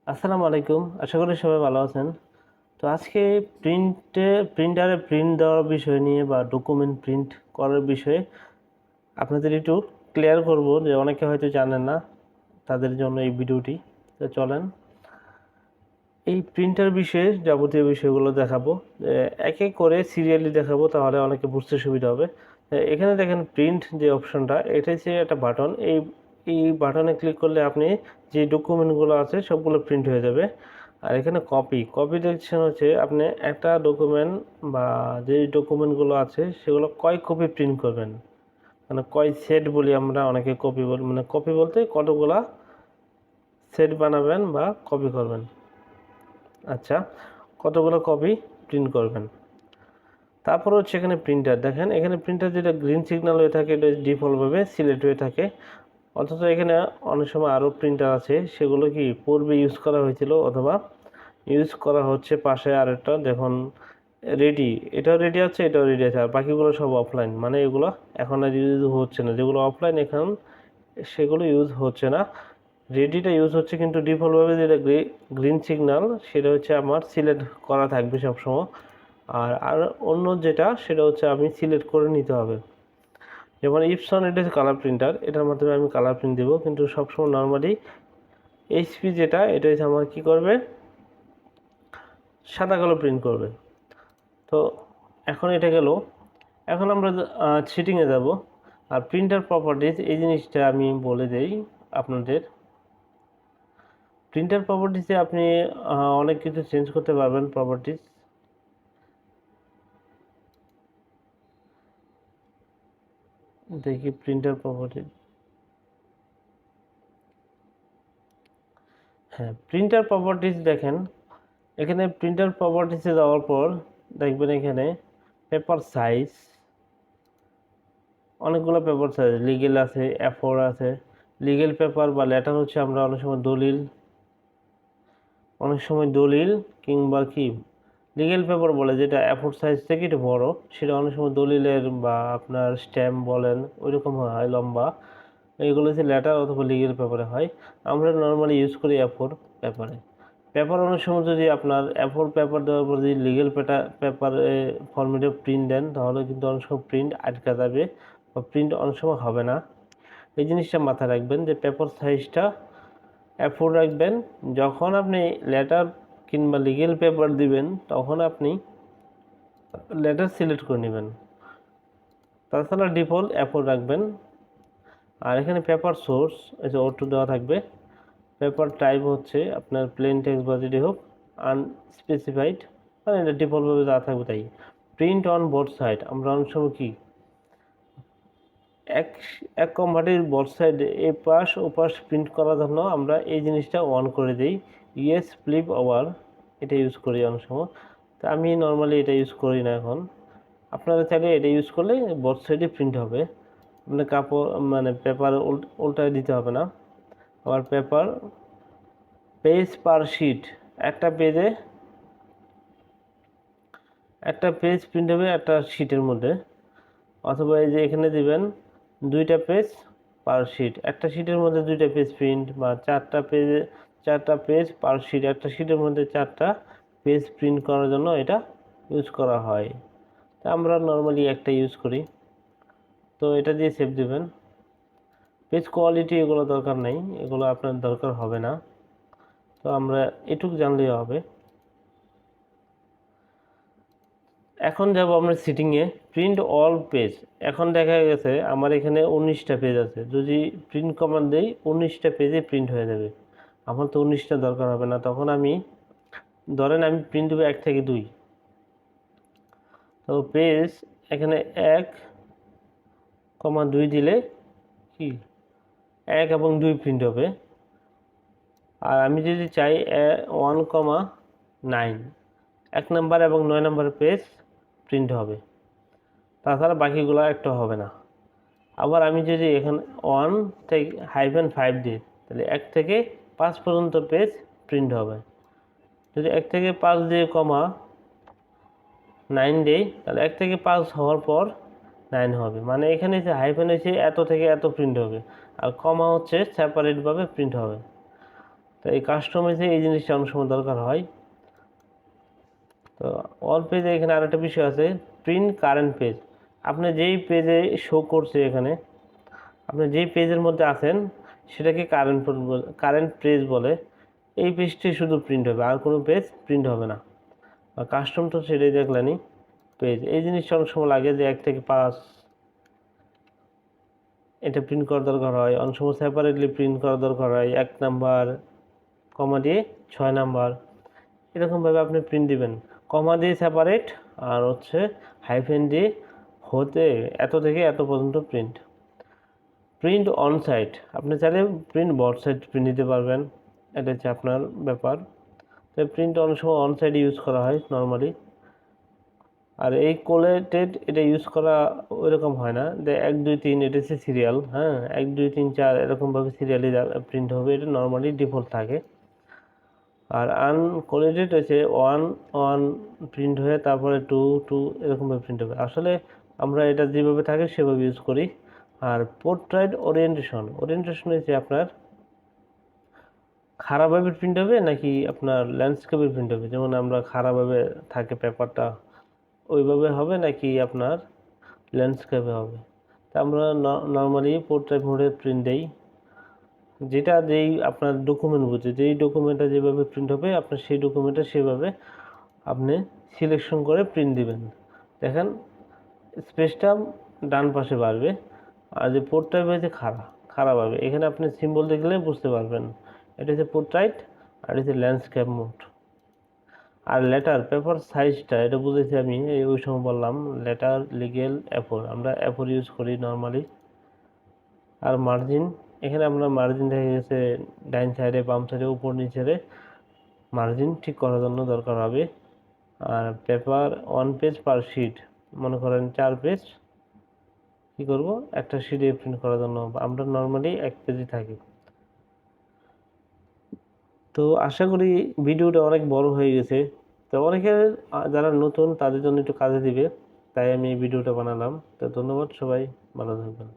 আসসালামু আলাইকুম। আশা করি সবাই ভালো আছেন। তো আজকে প্রিন্টারে প্রিন্ট দেওয়ার বিষয় নিয়ে বা ডকুমেন্ট প্রিন্ট করার বিষয়ে আপনাদের একটু ক্লিয়ার করব, যে অনেকে হয়তো জানেন না, তাদের জন্য এই ভিডিওটি। তো চলেন এই প্রিন্টার বিষয়ে যাবতীয় বিষয়গুলো দেখাবো। এক এক করে সিরিয়ালি দেখাবো, তাহলে অনেকে বুঝতে সুবিধা হবে। এখানে দেখেন প্রিন্ট যে অপশনটা, এটা হচ্ছে একটা বাটন। এই বাটনে ক্লিক করলে আপনি যে ডকুমেন্টগুলো আছে সবগুলো প্রিন্ট হয়ে যাবে। আর এখানে কপি দেখছেন হচ্ছে আপনি একটা ডকুমেন্ট বা যে ডকুমেন্টগুলো আছে সেগুলো কয় কপি প্রিন্ট করবেন, মানে কয় সেট বলি আমরা, অনেকে কপি বলি, মানে কপি বলতে কতগুলা সেট বানাবেন বা কপি করবেন। আচ্ছা, কতগুলো কপি প্রিন্ট করবেন। তারপর হচ্ছে এখানে প্রিন্টার, দেখেন এখানে প্রিন্টার যেটা গ্রিন সিগন্যাল হয়ে থাকে এটা ডিফল্টভাবে সিলেক্ট হয়ে থাকে। অথচ এখানে অনেক সময় আরও প্রিন্টার আছে, সেগুলো কি পূর্বে ইউজ করা হয়েছিল অথবা ইউজ করা হচ্ছে। পাশে আরেকটা দেখুন রেডি, এটাও রেডি আছে, এটাও রেডি আছে, আর বাকিগুলো সব অফলাইন, মানে এগুলো এখন আর ইউজ হচ্ছে না। যেগুলো অফলাইন এখন সেগুলো ইউজ হচ্ছে না। রেডিটা ইউজ হচ্ছে, কিন্তু ডিফল্টভাবে যেটা গ্রিন সিগন্যাল সেটা হচ্ছে আমার সিলেক্ট করা থাকবে সবসময়। আর অন্য যেটা সেটা হচ্ছে আমি সিলেক্ট করে নিতে হবে। যেমন ইপসন, এটা হচ্ছে কালার প্রিন্টার, এটার মাধ্যমে আমি কালার প্রিন্ট দেবো, কিন্তু সবসময় নর্মালি এইচপি যেটা, এটা হচ্ছে আমার কী করবে, সাদা কালো প্রিন্ট করবে। তো এখন এটা গেল। এখন আমরা সেটিংয়ে যাব। আর প্রিন্টার প্রপার্টিজ এই জিনিসটা আমি বলে দেই আপনাদের। প্রিন্টার প্রপার্টিসে আপনি অনেক কিছু চেঞ্জ করতে পারবেন। প্রপার্টিস দেখি, প্রিন্টার প্রপার্টিস, হ্যাঁ প্রিন্টার প্রপার্টিস দেখেন। এখানে প্রিন্টার প্রপার্টিসে যাওয়ার পর দেখবেন এখানে পেপার সাইজ, অনেকগুলো পেপার সাইজ লিগেল আছে, A4 আছে। লিগেল পেপার বা লেটার হচ্ছে আমরা অনেক সময় দলিল কিংবা কি লিগেল পেপার বলে, যেটা A4 সাইজ থেকে একটু বড়, সেটা অনেক সময় দলিলের বা আপনার স্ট্যাম্প বলেন ওইরকম হয় লম্বা। এইগুলো হচ্ছে লেটার অথবা লিগেল পেপারে হয়। আমরা নর্মালি ইউজ করি A4 পেপারে। পেপার অনেক সময় যদি আপনার A4 পেপার দেওয়ার পর যদি লিগেল পেপার ফরম্যাটে প্রিন্ট দেন, তাহলে কিন্তু অনেক সময় প্রিন্ট আটকা যাবে বা প্রিন্ট অনেক সময় হবে না। এই জিনিসটা মাথায় রাখবেন যে পেপার সাইজটা A4 রাখবেন। যখন আপনি লেটার কিংবা লিগেল পেপার দিবেন, তখন আপনি লেটার সিলেক্ট করে নেবেন। তাছাড়া ডিফল্ট A4 রাখবেন। আর এখানে পেপার সোর্স এই যে O2 দেওয়া থাকবে। পেপার টাইপ হচ্ছে আপনার প্লেন টেক্সট বা যেটি হোক, আনস্পেসিফাইড, মানে এটা ডিফল্টভাবে দেওয়া থাকবে তাই। প্রিন্ট অন বোথ সাইড, আমরা অনেক সময় কি এক এক কম্পার্টির বোথ সাইড এপাশ ওপাশ প্রিন্ট করার জন্য আমরা এই জিনিসটা অন করে দিই। ইয়েস ফ্লিপ ওভার, এটা ইউজ করি অনেক সময়। তা আমি নর্মালি এটা ইউজ করি না এখন। আপনারা চাইলে এটা ইউজ করলে বোথ সাইডে প্রিন্ট হবে, মানে কাপড় মানে পেপার উল্টায় দিতে হবে না। আবার পেপার পেজ পার শিট, একটা পেজে একটা পেজ প্রিন্ট হবে একটা শিটের মধ্যে, অথবা এই যে এখানে দিবেন দুইটা পেজ পার শিট, একটা শিটের মধ্যে দুইটা পেজ প্রিন্ট, বা চারটা পেজ পার শিট, একটা শিটের মধ্যে চারটা পেজ প্রিন্ট করার জন্য এটা ইউজ করা হয়। তা আমরা নর্মালি একটা ইউজ করি। তো এটা দিয়ে সেভ দিবেন। পেজ কোয়ালিটি এগুলো দরকার নেই, এগুলো আপনার দরকার হবে না। তো আমরা এটুকু জানলেই হবে। এখন যাব আমরা সিটিংয়ে, প্রিন্ট অল পেজ। এখন দেখা গেছে আমার এখানে 19টা পেজ আছে, যদি প্রিন্ট কমান্ড দেই 19টা পেজে প্রিন্ট হয়ে যাবে। আমার তো 19টা দরকার হবে না, তখন আমি ধরেন আমি প্রিন্ট দেবো 1 থেকে 2। তো পেজ এখানে 1,2 দিলে কি 1 এবং 2 প্রিন্ট হবে। আর আমি যদি চাই 1,9, 1 নম্বর এবং 9 নম্বর পেজ প্রিন্ট হবে, তাছাড়া বাকিগুলো একটা হবে না। আবার আমি যদি এখানে 1-5 দিই, তাহলে 1 থেকে 5 পর্যন্ত পেজ প্রিন্ট হবে। যদি 1 থেকে 5 দিয়ে 9 দেই, তাহলে 1 থেকে 5 হওয়ার পর 9 হবে, মানে এখানে যে হাইফেন হয়েছে এত থেকে এত প্রিন্ট হবে, আর কমা হচ্ছে সেপারেটভাবে প্রিন্ট হবে। তো এই কাস্টমাইজে এই জিনিসটা অনেক সময় দরকার হয়। তো অল পেজে এখানে আরেকটা বিষয় আছে, প্রিন্ট কারেন্ট পেজ। আপনি যেই পেজে শো করছে এখানে, আপনি যেই পেজের মধ্যে আছেন সেটাকে কারেন্ট পেজ বলে। এই পেজটি শুধু প্রিন্ট হবে, আর কোনো পেজ প্রিন্ট হবে না। আর কাস্টম তো সেটাই দেখলেনি পেজ। এই জিনিসটা অনেক সময় লাগে যে 1 থেকে 5 এটা প্রিন্ট করার দরকার হয়, অনেক সময় সেপারেটলি প্রিন্ট করার দরকার হয়, 1 নাম্বার কমা দিয়ে 6 নাম্বার এরকমভাবে আপনি প্রিন্ট দিবেন, কমা দিয়ে সেপারেট, আর হচ্ছে হাইফেন দিয়ে হতে এত থেকে এত পর্যন্ত প্রিন্ট। প্রিন্ট অন সাইট, আপনি চাইলে প্রিন্ট বোথ সাইড প্রিন্ট দিতে পারবেন, এটা হচ্ছে আপনার ব্যাপার। তো প্রিন্ট অনেক সময় অন সাইড ইউজ করা হয় নর্মালি। আর এই কোলেটেড এটা ইউজ করা ওইরকম হয় না যে 1 2 3 এটা হচ্ছে সিরিয়াল, হ্যাঁ 1 2 3 4 এরকমভাবে সিরিয়ালি প্রিন্ট হবে, এটা নর্মালি ডিফল্ট থাকে। আর আনকোলেটেড হচ্ছে 1 1 প্রিন্ট হয়ে তারপরে 2 2 এরকমভাবে প্রিন্ট হবে। আসলে আমরা এটা যেভাবে থাকে সেভাবে ইউজ করি। আর পোর্ট্রেট ওরিয়েন্টেশন হচ্ছে আপনার খারাপভাবে প্রিন্ট হবে নাকি আপনার ল্যান্ডস্কেপে প্রিন্ট হবে, যেমন আমরা খারাপভাবে থাকে পেপারটা ওইভাবে হবে নাকি আপনার ল্যান্ডস্কেপে হবে। তা আমরা নর্মালি পোর্ট্রেট মোডে প্রিন্ট দেই, যেই আপনার ডকুমেন্ট বুঝে যেই ডকুমেন্টটা যেভাবে প্রিন্ট হবে আপনার সেই ডকুমেন্টটা সেভাবে আপনি সিলেকশন করে প্রিন্ট দিবেন। দেখেন স্পেসটা ডান পাশে বাড়বে, আর যে পোর্ট্রেট হয়েছে খারাপ হবে। এখানে আপনি সিম্বল দেখলে বুঝতে পারবেন এটা হচ্ছে পোর্ট্রেট আর এটা হচ্ছে ল্যান্ডস্কেপ মোড। আর লেটার পেপার সাইজটা এটা বুঝেছি আমি ওই সময় বললাম, লেটার লিগেল A4 আমরা A4 ইউজ করি নর্মালি। আর মার্জিন, এখানে আমরা মার্জিন দেখা গেছে ডাইন সাইডে বাম সাইডে উপর নিচে মার্জিন ঠিক করার জন্য দরকার হবে। আর পেপার 1 পেজ পার শিট, মনে করেন 4 পেজ কী করব একটা শিটে প্রিন্ট করার জন্য, আমরা নর্মালি 1 পেজই থাকি। তো আশা করি ভিডিওটা অনেক বড় হয়ে গেছে, তো অনেকের যারা নতুন তাদের জন্য একটু কাজে দিবে, তাই আমি এই ভিডিওটা বানালাম। তো ধন্যবাদ, সবাই ভালো থাকবেন।